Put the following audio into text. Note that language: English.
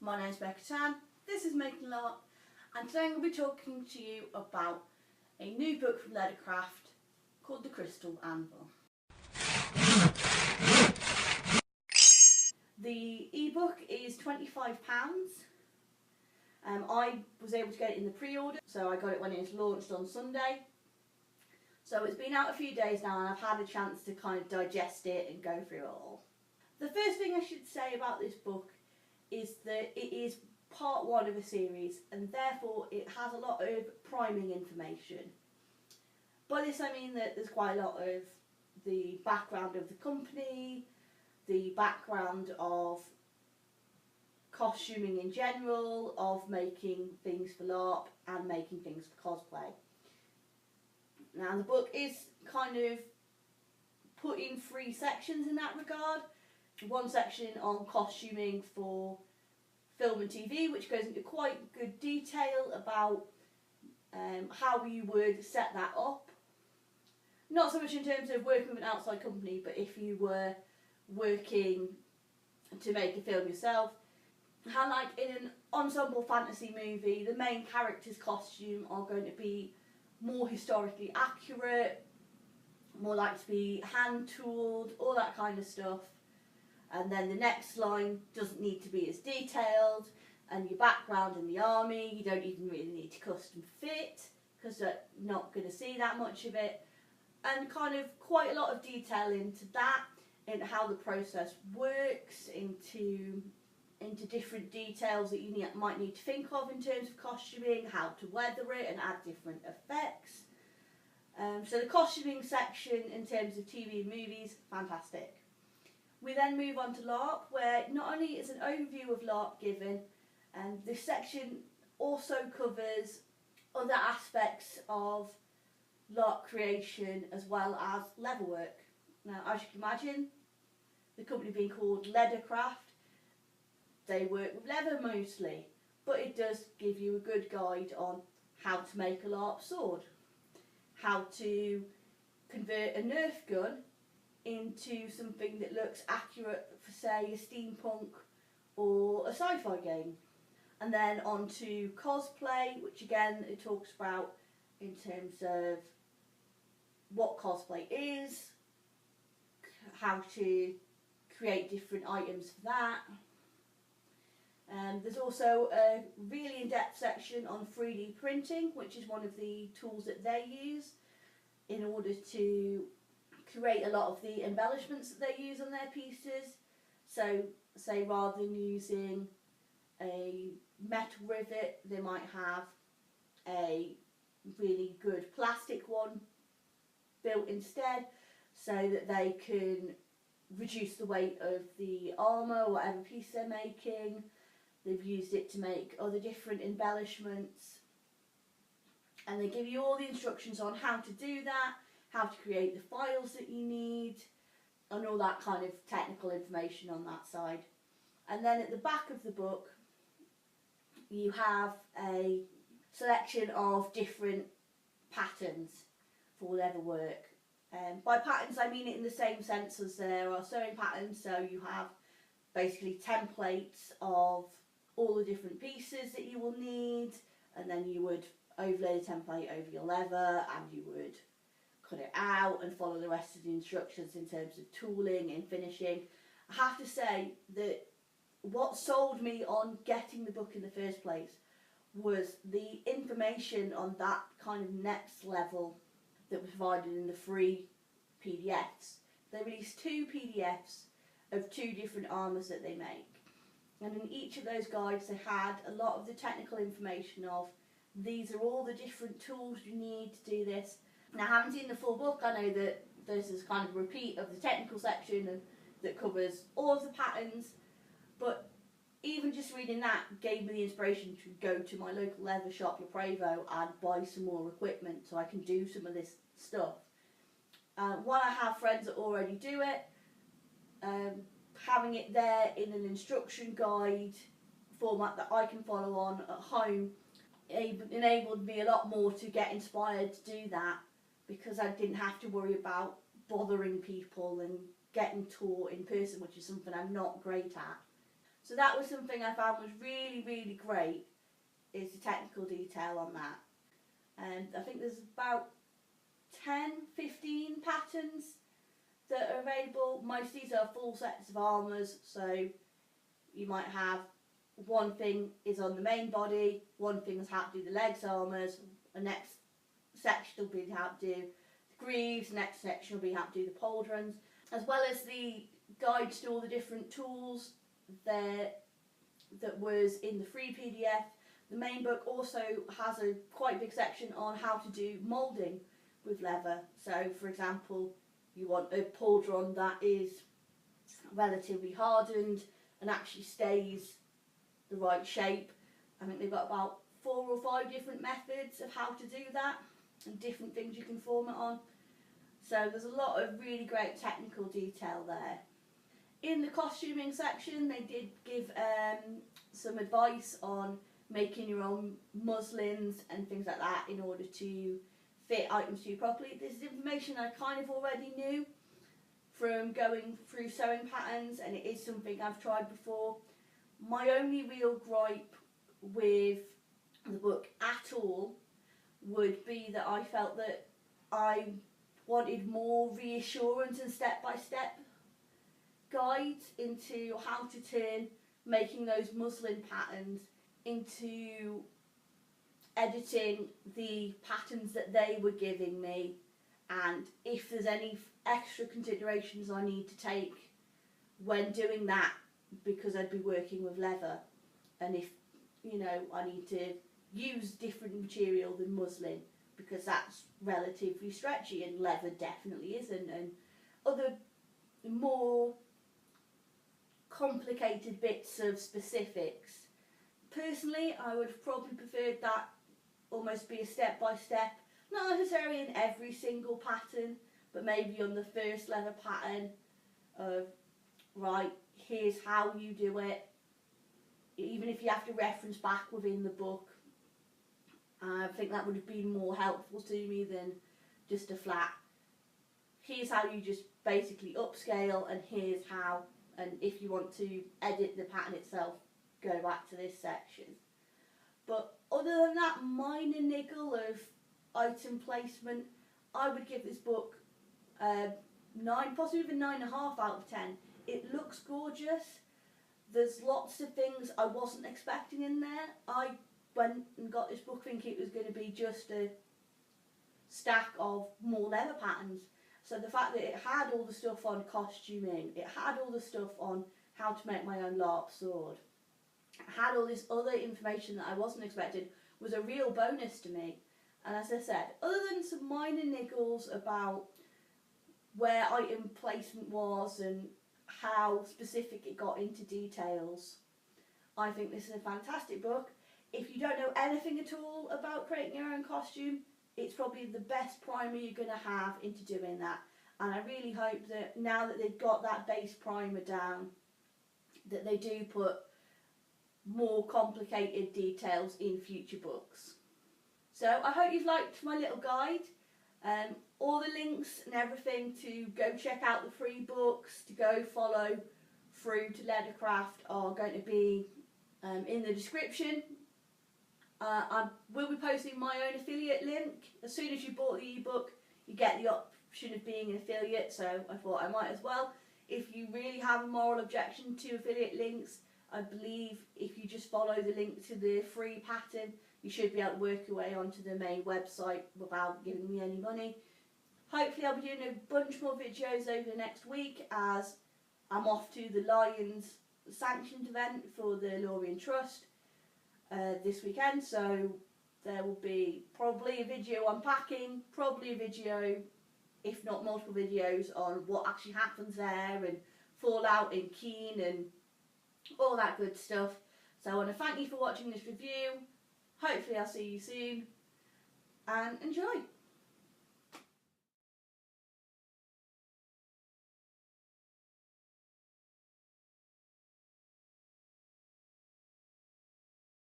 My name's Becca, this is MakingLARP, and today I'm going to be talking to you about a new book from LederKraft called the Crystal Anvil. The ebook is £25. I was able to get it in the pre-order, so I got it when it was launched on Sunday. So it's been out a few days now and I've had a chance to kind of digest it and go through it all. The first thing I should say about this book is that it is part one of a series and therefore it has a lot of priming information. By this I mean that there's quite a lot of the background of the company, the background of costuming in general, of making things for LARP and making things for cosplay. Now the book is kind of put in 3 sections in that regard. One section on costuming for film and TV, which goes into quite good detail about how you would set that up. Not so much in terms of working with an outside company, but if you were working to make a film yourself. How, like in an ensemble fantasy movie, the main character's costume are going to be more historically accurate, more likely to be hand tooled, all that kind of stuff. And then the next line doesn't need to be as detailed, and your background in the army, you don't even really need to custom fit because you're not going to see that much of it. And kind of quite a lot of detail into that, into how the process works, into different details that you might need to think of in terms of costuming, how to weather it and add different effects. So the costuming section in terms of TV and movies, fantastic. We then move on to LARP, where not only is an overview of LARP given, and this section also covers other aspects of LARP creation as well as leather work. Now, as you can imagine, the company being called LederKraft, they work with leather mostly, but it does give you a good guide on how to make a LARP sword, how to convert a Nerf gun into something that looks accurate for, say, a steampunk or a sci-fi game. And then on to cosplay, which again it talks about in terms of what cosplay is, how to create different items for that. There's also a really in-depth section on 3D printing, which is one of the tools that they use in order to create a lot of the embellishments that they use on their pieces. So, say rather than using a metal rivet, they might have a really good plastic one built instead, so that they can reduce the weight of the armour or whatever piece they're making. They've used it to make other different embellishments, and they give you all the instructions on how to do that, how to create the files that you need, and all that kind of technical information on that side. And then at the back of the book you have a selection of different patterns for leather work. By patterns I mean it in the same sense as there are sewing patterns, so you have basically templates of all the different pieces that you will need, and then you would overlay the template over your leather and you would cut it out and follow the rest of the instructions in terms of tooling and finishing. I have to say that what sold me on getting the book in the first place was the information on that kind of next level that was provided in the free PDFs. They released 2 PDFs of 2 different armours that they make, and in each of those guides they had a lot of the technical information of these are all the different tools you need to do this. Now, I haven't seen the full book. I know that this is kind of a repeat of the technical section and that covers all of the patterns, but even just reading that gave me the inspiration to go to my local leather shop, La Prevo, and buy some more equipment so I can do some of this stuff. While I have friends that already do it, having it there in an instruction guide format that I can follow on at home enabled me a lot more to get inspired to do that, because I didn't have to worry about bothering people and getting taught in person, which is something I'm not great at. So that was something I found was really, really great, is the technical detail on that. And I think there's about 10, 15 patterns that are available. Most of these are full sets of armours, so you might have one thing is on the main body, one thing is how to do the legs armours, the next section will be how to do the greaves, the next section will be how to do the pauldrons, as well as the guides to all the different tools that was in the free PDF. The main book also has a quite big section on how to do moulding with leather. So for example, you want a pauldron that is relatively hardened and actually stays the right shape. I think they've got about 4 or 5 different methods of how to do that and different things you can form it on. So there's a lot of really great technical detail there. In the costuming section, they did give some advice on making your own muslins and things like that in order to fit items to you properly. This is information I kind of already knew from going through sewing patterns, and it is something I've tried before. My only real gripe with the book at all would be that I felt that I wanted more reassurance and step-by-step guides into how to turn making those muslin patterns into editing the patterns that they were giving me, and if there's any extra considerations I need to take when doing that, because I'd be working with leather, and if, you know, I need to use different material than muslin because that's relatively stretchy and leather definitely isn't, and other more complicated bits of specifics. Personally, I would have probably preferred that almost be a step-by-step, not necessarily in every single pattern, but maybe on the first leather pattern of, right, here's how you do it, even if you have to reference back within the book. I think that would have been more helpful to me than just a flat, here's how you just basically upscale, and here's how, and if you want to edit the pattern itself, go back to this section. But other than that minor niggle of item placement, I would give this book 9, possibly even 9.5 out of 10. It looks gorgeous. There's lots of things I wasn't expecting in there. I went and got this book thinking it was going to be just a stack of more leather patterns. So the fact that it had all the stuff on costuming, it had all the stuff on how to make my own Larp sword, it had all this other information that I wasn't expecting, was a real bonus to me. And as I said, other than some minor niggles about where item placement was and how specific it got into details, I think this is a fantastic book. If you don't know anything at all about creating your own costume, it's probably the best primer you're going to have into doing that. And I really hope that now that they've got that base primer down, that they do put more complicated details in future books. So I hope you've liked my little guide. All the links and everything to go check out the free books, to go follow through to LederKraft, are going to be in the description. I will be posting my own affiliate link. As soon as you bought the ebook, you get the option of being an affiliate, so I thought I might as well. If you really have a moral objection to affiliate links, I believe if you just follow the link to the free pattern, you should be able to work your way onto the main website without giving me any money. Hopefully I'll be doing a bunch more videos over the next week, as I'm off to the Lions sanctioned event for the Lorien Trust this weekend, so there will be probably a video unpacking, probably a video, if not multiple videos, on what actually happens there and fallout in Keene and all that good stuff. So I want to thank you for watching this review. Hopefully I'll see you soon, and enjoy.